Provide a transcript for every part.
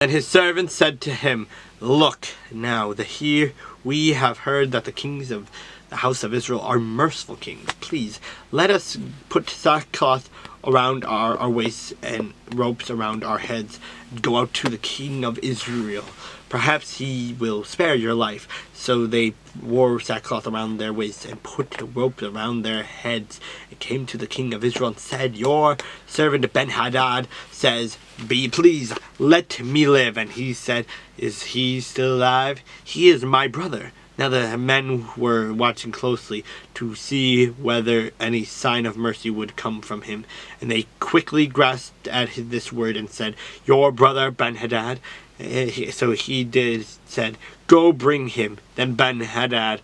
And his servants said to him, Look, now here we have heard that the kings of the house of Israel are merciful kings. Please, let us put sackcloth around our waists and ropes around our heads, and go out to the king of Israel. Perhaps he will spare your life. So they wore sackcloth around their waists and put ropes around their heads, and came to the king of Israel and said, Your servant Ben-Hadad says, Be pleased, let me live. And he said, Is he still alive? He is my brother. Now the men were watching closely to see whether any sign of mercy would come from him. And they quickly grasped at this word and said, Your brother Ben-Hadad. So he said, Go bring him. Then Ben-Hadad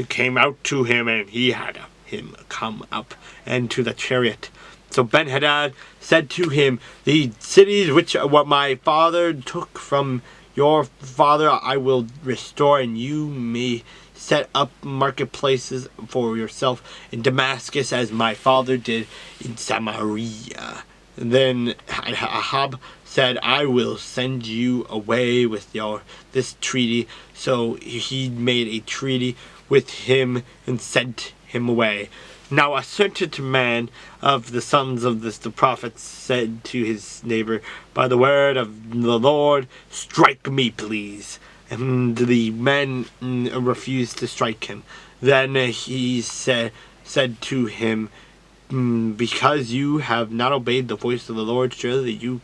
came out to him, and he had him come up and to the chariot. So Ben-Hadad said to him, The cities which what my father took from your father I will restore, and you may set up marketplaces for yourself in Damascus, as my father did in Samaria. And then Ahab said, I will send you away with this treaty. So he made a treaty with him and sent him away. Now a certain man of the sons of the prophets said to his neighbor, By the word of the Lord, strike me, please. And the men refused to strike him. Then he said to him, Because you have not obeyed the voice of the Lord, surely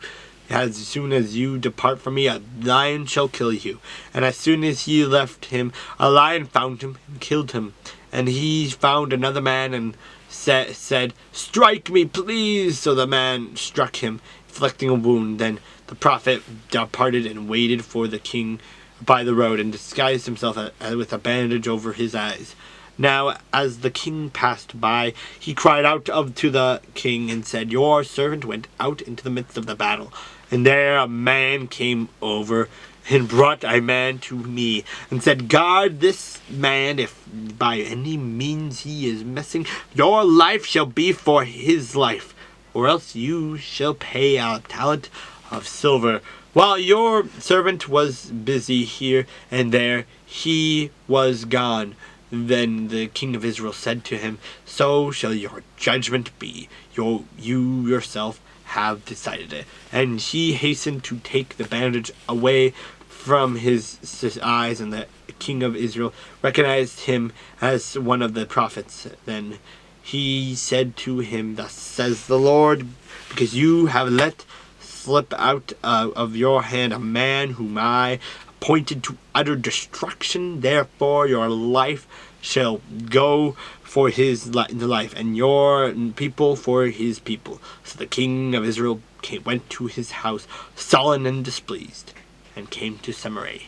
as soon as you depart from me, a lion shall kill you. And as soon as he left him, a lion found him and killed him. And he found another man and said, Strike me, please. So the man struck him, inflicting a wound. Then the prophet departed and waited for the king by the road, and disguised himself with a bandage over his eyes. Now as the king passed by, he cried out to the king and said, Your servant went out into the midst of the battle, and there a man came over and brought a man to me, and said, Guard this man, if by any means he is missing, your life shall be for his life, or else you shall pay a talent of silver. While your servant was busy here and there, he was gone. Then the king of Israel said to him, So shall your judgment be. You yourself have decided it. And he hastened to take the bandage away from his eyes, and the king of Israel recognized him as one of the prophets. Then he said to him, Thus says the Lord, because you have let slip out of your hand a man whom I appointed to utter destruction, therefore your life shall go for his life, and your people for his people. So the king of Israel went to his house sullen and displeased, and came to Samaria.